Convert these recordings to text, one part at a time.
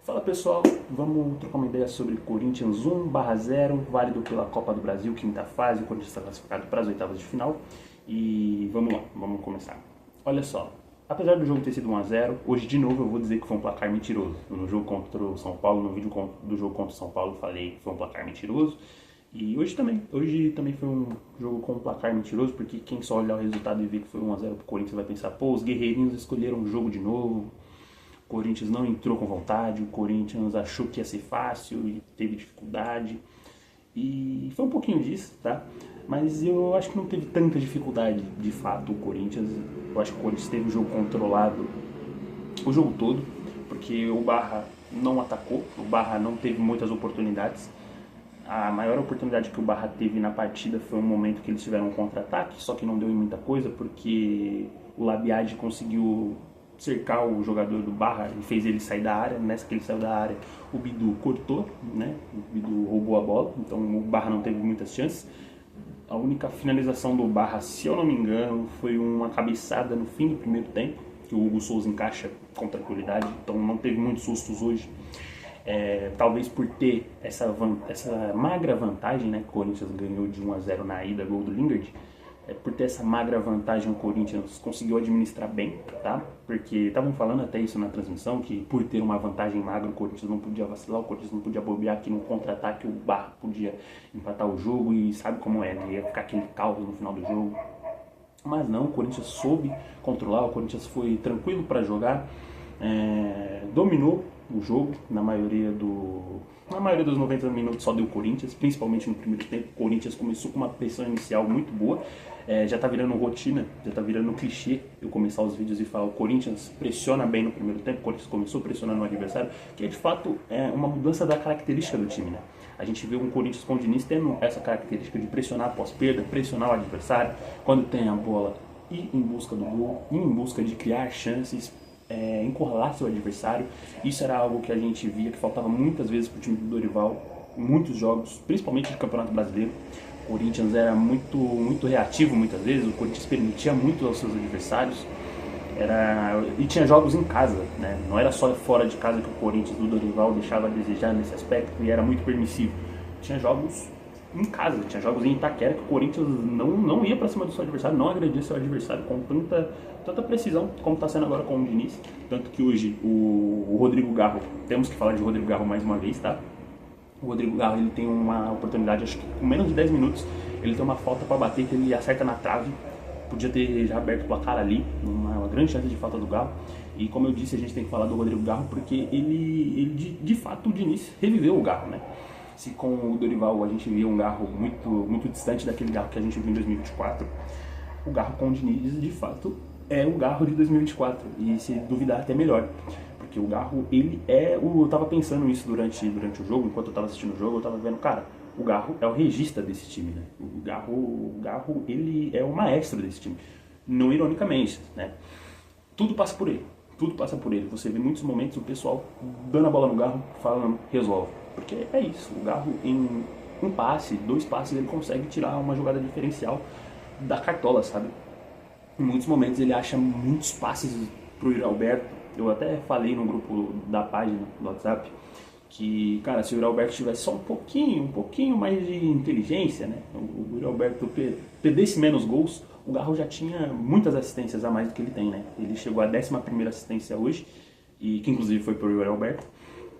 Fala pessoal, vamos trocar uma ideia sobre Corinthians 1/0, válido pela Copa do Brasil, quinta fase, o Corinthians está classificado para as oitavas de final. E vamos lá, vamos começar. Olha só, apesar do jogo ter sido 1/0, hoje de novo eu vou dizer que foi um placar mentiroso. No jogo contra o São Paulo, no vídeo do jogo contra o São Paulo, eu falei que foi um placar mentiroso. E hoje também foi um jogo com um placar mentiroso, porque quem só olhar o resultado e ver que foi 1/0 pro Corinthians vai pensar, pô, os guerreirinhos escolheram o jogo de novo. O Corinthians não entrou com vontade, o Corinthians achou que ia ser fácil e teve dificuldade. E foi um pouquinho disso, tá? Mas eu acho que não teve tanta dificuldade, de fato, o Corinthians. Eu acho que o Corinthians teve o jogo controlado o jogo todo, porque o Barra não atacou, o Barra não teve muitas oportunidades. A maior oportunidade que o Barra teve na partida foi um momento que eles tiveram um contra-ataque, só que não deu em muita coisa, porque o Labiade conseguiu cercar o jogador do Barra e fez ele sair da área. Nessa que ele saiu da área, o Bidu cortou, né? O Bidu roubou a bola, então o Barra não teve muitas chances. A única finalização do Barra, se eu não me engano, foi uma cabeçada no fim do primeiro tempo, que o Hugo Souza encaixa com tranquilidade, então não teve muitos sustos hoje. Talvez por ter essa magra vantagem, né, que o Corinthians ganhou de 1/0 na ida, gol do Lingard. Por ter essa magra vantagem, o Corinthians conseguiu administrar bem, tá? Porque estavam falando até isso na transmissão, que por ter uma vantagem magra, o Corinthians não podia vacilar, o Corinthians não podia bobear, que no contra-ataque o Barra podia empatar o jogo, e sabe como é, né? Ia ficar aquele caos no final do jogo. Mas não, o Corinthians soube controlar, o Corinthians foi tranquilo para jogar, dominou o jogo na maioria dos 90 minutos. Só deu o Corinthians, principalmente no primeiro tempo. O Corinthians começou com uma pressão inicial muito boa. Já tá virando rotina, já tá virando clichê eu começar os vídeos e falar: o Corinthians pressiona bem no primeiro tempo, o Corinthians começou pressionando o adversário, que de fato é uma mudança da característica do time, né? A gente vê um Corinthians com o Diniz tendo essa característica de pressionar após perda, pressionar o adversário quando tem a bola, ir em busca do gol, ir em busca de criar chances, encurralar seu adversário. Isso era algo que a gente via que faltava muitas vezes para o time do Dorival, muitos jogos, principalmente de Campeonato Brasileiro. O Corinthians era muito reativo muitas vezes, o Corinthians permitia muito aos seus adversários. E tinha jogos em casa, né? Não era só fora de casa que o Corinthians do Dorival deixava a desejar nesse aspecto e era muito permissivo. Tinha jogos em casa, tinha jogos em Itaquera que o Corinthians não ia para cima do seu adversário, não agredia seu adversário com tanta precisão como está sendo agora com o Diniz. Tanto que hoje o Rodrigo Garro, temos que falar de Rodrigo Garro mais uma vez, tá? O Rodrigo Garro, ele tem uma oportunidade, acho que com menos de 10 minutos, ele tem uma falta para bater que ele acerta na trave. Podia ter já aberto o placar ali, uma grande chance de falta do Garro. E como eu disse, a gente tem que falar do Rodrigo Garro porque ele de fato, o Diniz reviveu o Garro, né? Se com o Dorival a gente via um Garro muito distante daquele Garro que a gente viu em 2024, o Garro com o Diniz, de fato, é o Garro de 2024. E se duvidar, até melhor. Porque o Garro, ele eu tava pensando isso durante o jogo, enquanto eu tava assistindo o jogo, eu tava vendo, cara, o Garro é o regista desse time, né? O Garro, ele é o maestro desse time. Não ironicamente, né? Tudo passa por ele. Tudo passa por ele. Você vê muitos momentos o pessoal dando a bola no Garro, falando, resolve. Porque é isso, o Garro em um passe, 2 passes, ele consegue tirar uma jogada diferencial da cartola, sabe? Em muitos momentos ele acha muitos passes pro Yuri Alberto. Eu até falei no grupo da página do WhatsApp que, cara, se o Yuri Alberto tivesse só um pouquinho mais de inteligência, né? O Yuri Alberto perdesse menos gols, o Garro já tinha muitas assistências a mais do que ele tem, né? Ele chegou à 11ª assistência hoje, e que inclusive foi pro Yuri Alberto,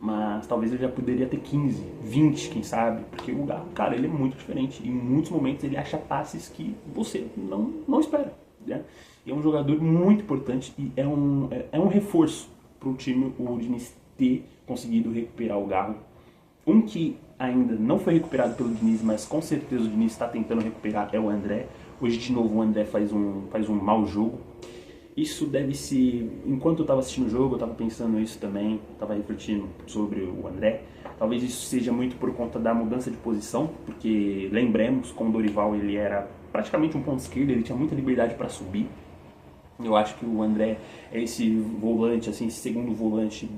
mas talvez ele já poderia ter 15, 20, quem sabe, porque o Garro, cara, ele é muito diferente. Em muitos momentos ele acha passes que você não espera, né? E é um jogador muito importante e é um reforço para o time, o Diniz ter conseguido recuperar o Garro. Um que ainda não foi recuperado pelo Diniz, mas com certeza o Diniz está tentando recuperar, é o André. Hoje de novo o André faz um mau jogo. Isso deve se... Enquanto eu estava assistindo o jogo, eu estava pensando isso também, estava refletindo sobre o André. Talvez isso seja muito por conta da mudança de posição, porque lembremos, com o Dorival ele era praticamente um ponto esquerdo, ele tinha muita liberdade para subir. Eu acho que o André é esse volante, assim, esse segundo volante,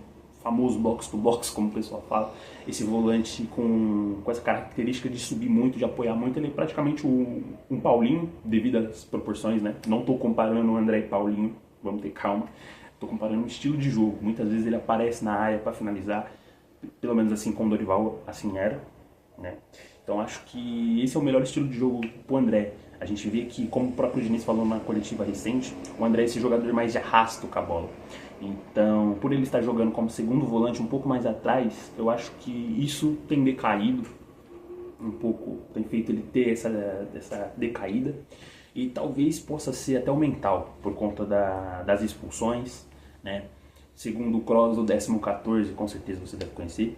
famoso box to box, como o pessoal fala, esse volante com essa característica de subir muito, de apoiar muito. Ele é praticamente um Paulinho, devido às proporções, né? Não estou comparando o André e Paulinho, vamos ter calma, Estou comparando o estilo de jogo. Muitas vezes ele aparece na área para finalizar, pelo menos assim com o Dorival, assim era, né? Então acho que esse é o melhor estilo de jogo pro André. A gente vê que, como o próprio Diniz falou na coletiva recente, o André é esse jogador mais de arrasto com a bola. Então, por ele estar jogando como segundo volante um pouco mais atrás, eu acho que isso tem decaído um pouco, tem feito ele ter essa decaída. E talvez possa ser até o mental, por conta das expulsões, né? Segundo o Kroos, do 14, com certeza você deve conhecer,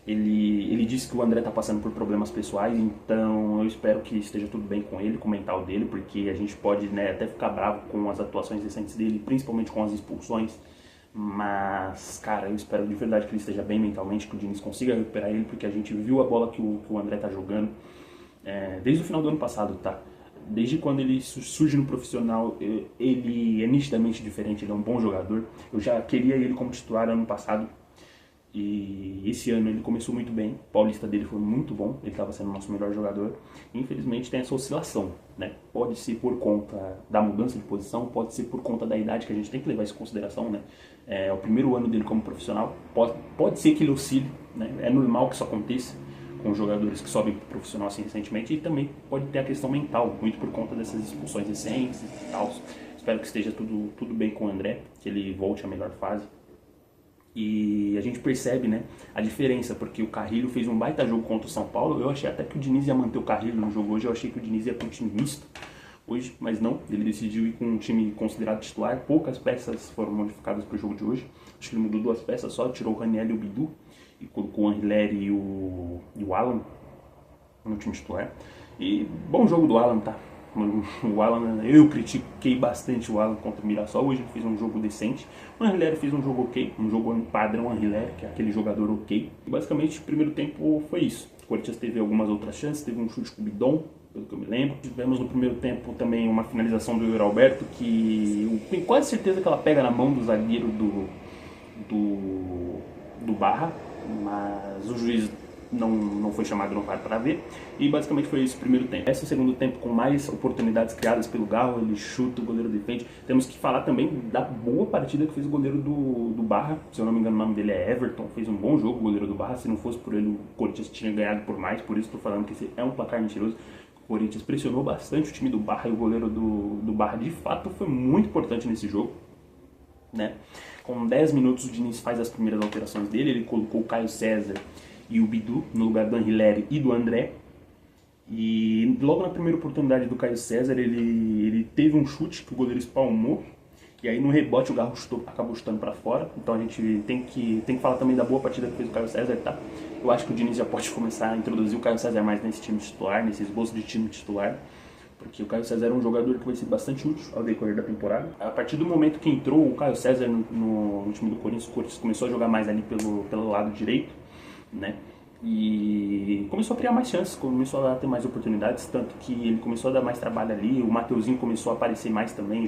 ele disse que o André está passando por problemas pessoais, então eu espero que esteja tudo bem com ele, com o mental dele, porque a gente pode, né, até ficar bravo com as atuações recentes dele, principalmente com as expulsões, mas, cara, eu espero de verdade que ele esteja bem mentalmente, que o Diniz consiga recuperar ele, porque a gente viu a bola que o André está jogando desde o final do ano passado, tá? Desde quando ele surge no profissional, ele é nitidamente diferente, ele é um bom jogador. Eu já queria ele como titular ano passado e esse ano ele começou muito bem. O paulista dele foi muito bom, ele estava sendo o nosso melhor jogador. Infelizmente tem essa oscilação, né? Pode ser por conta da mudança de posição, pode ser por conta da idade, que a gente tem que levar isso em consideração, né? É o primeiro ano dele como profissional, pode ser que ele oscile, né? É normal que isso aconteça com jogadores que sobem para o profissional assim recentemente, e também pode ter a questão mental, muito por conta dessas expulsões recentes e tal. Espero que esteja tudo bem com o André, que ele volte à melhor fase. E a gente percebe, né, a diferença, porque o Carrilho fez um baita jogo contra o São Paulo. Eu achei até que o Diniz ia manter o Carrilho no jogo hoje, eu achei que o Diniz ia com um time misto hoje, mas não, ele decidiu ir com um time considerado titular. Poucas peças foram modificadas para o jogo de hoje, acho que ele mudou 2 peças só, tirou o Raniel e o Bidu, e colocou o Anrileri e o Alan no time titular. E bom jogo do Alan, tá? O Alan, eu critiquei bastante o Alan contra o Mirassol, hoje ele fez um jogo decente. O Anrileri fez um jogo ok, um jogo padrão Anrileri, que é aquele jogador ok. E basicamente o primeiro tempo foi isso. O Corinthians teve algumas outras chances, teve um chute com o Bidon, pelo que eu me lembro. Tivemos no primeiro tempo também uma finalização do Yuri Alberto, que eu tenho quase certeza que ela pega na mão do zagueiro do Barra, mas o juiz não foi chamado no VAR para ver, e basicamente foi esse o primeiro tempo. Esse é o segundo tempo com mais oportunidades criadas pelo Garro, ele chuta, o goleiro defende. Temos que falar também da boa partida que fez o goleiro do Barra, se eu não me engano o nome dele é Everton, fez um bom jogo o goleiro do Barra, se não fosse por ele o Corinthians tinha ganhado por mais, por isso estou falando que esse é um placar mentiroso. O Corinthians pressionou bastante o time do Barra, e o goleiro do Barra de fato foi muito importante nesse jogo, né? Com 10 minutos o Diniz faz as primeiras alterações dele, ele colocou o Caio César e o Bidu no lugar do Anrileri e do André. E logo na primeira oportunidade do Caio César, ele teve um chute que o goleiro espalmou, e aí no rebote o Garro acabou chutando para fora. Então a gente tem que falar também da boa partida que fez o Caio César, tá? Eu acho que o Diniz já pode começar a introduzir o Caio César mais nesse time titular, nesse esboço de time titular, porque o Caio César é um jogador que vai ser bastante útil ao decorrer da temporada. A partir do momento que entrou o Caio César no time do Corinthians, o Corinthians começou a jogar mais ali pelo lado direito, né? E começou a criar mais chances, começou a ter mais oportunidades, tanto que ele começou a dar mais trabalho ali, o Mateuzinho começou a aparecer mais também,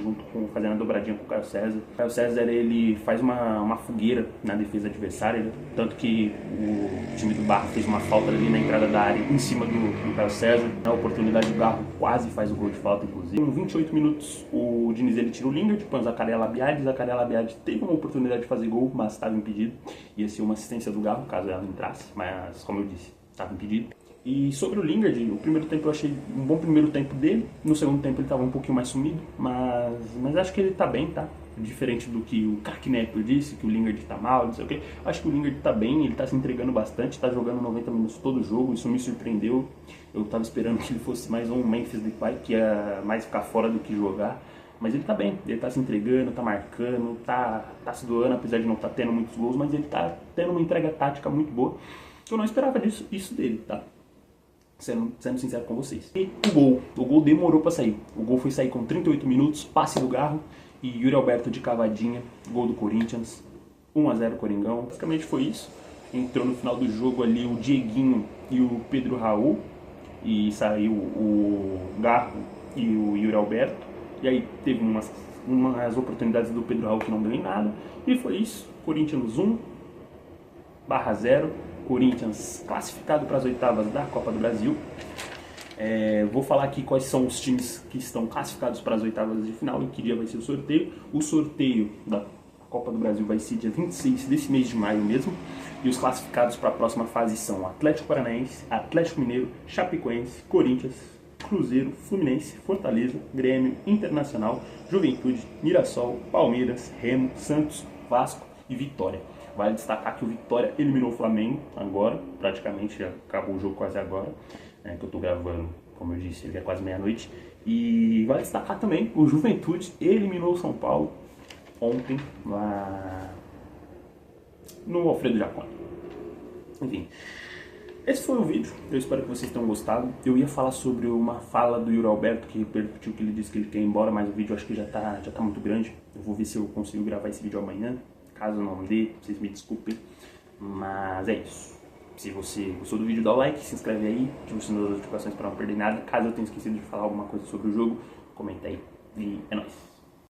fazendo a dobradinha com o Caio César. O Caio César, ele faz uma fogueira na defesa adversária, tanto que o time do Barra fez uma falta ali na entrada da área, em cima do Caio César. Na oportunidade, o Garro quase faz o gol de falta, inclusive. Com 28 minutos, o Diniz ele tira o Lingard, põe o Zacarias Labiad. Zacarias Labiad teve uma oportunidade de fazer gol, mas estava impedido. Ia ser uma assistência do Garro, caso ela entrasse, mas como eu disse, estava impedido. E sobre o Lingard, o primeiro tempo eu achei um bom primeiro tempo dele. No segundo tempo ele estava um pouquinho mais sumido, mas acho que ele está bem, tá? Diferente do que o Crack Neto disse, que o Lingard está mal, não sei o que. Acho que o Lingard está bem, ele está se entregando bastante, está jogando 90 minutos todo o jogo, isso me surpreendeu. Eu estava esperando que ele fosse mais um Memphis Depay, que ia mais ficar fora do que jogar. Mas ele tá bem, ele tá se entregando, tá marcando, tá se doando, apesar de não estar tendo muitos gols, mas ele tá tendo uma entrega tática muito boa. Eu não esperava isso dele, tá? Sendo sincero com vocês. E o gol demorou pra sair. O gol foi sair com 38 minutos, passe do Garro e Yuri Alberto de cavadinha, gol do Corinthians, 1-0 Coringão. Basicamente foi isso. Entrou no final do jogo ali o Dieguinho e o Pedro Raul, e saiu o Garro e o Yuri Alberto. E aí teve umas oportunidades do Pedro Raul que não deu em nada. E foi isso. Corinthians 1, Barra 0. Corinthians classificado para as oitavas da Copa do Brasil. Vou falar aqui quais são os times que estão classificados para as oitavas de final e que dia vai ser o sorteio. O sorteio A Copa do Brasil vai ser dia 26 desse mês de maio mesmo. E os classificados para a próxima fase são Atlético Paranaense, Atlético Mineiro, Chapecoense, Corinthians, Cruzeiro, Fluminense, Fortaleza, Grêmio, Internacional, Juventude, Mirassol, Palmeiras, Remo, Santos, Vasco e Vitória. Vale destacar que o Vitória eliminou o Flamengo agora, praticamente já acabou o jogo quase agora, que eu tô gravando, como eu disse, ele é quase meia-noite. E vale destacar também o Juventude eliminou o São Paulo ontem lá no Alfredo Jaconi. Enfim, esse foi o vídeo, eu espero que vocês tenham gostado. Eu ia falar sobre uma fala do Yuri Alberto, que repercutiu que ele disse que ele quer ir embora, mas o vídeo acho que já tá muito grande. Eu vou ver se eu consigo gravar esse vídeo amanhã. Caso não dê, vocês me desculpem. Mas é isso. Se você gostou do vídeo, dá o like, se inscreve aí, ativa o sininho das notificações para não perder nada. Caso eu tenha esquecido de falar alguma coisa sobre o jogo, comenta aí. E é nóis.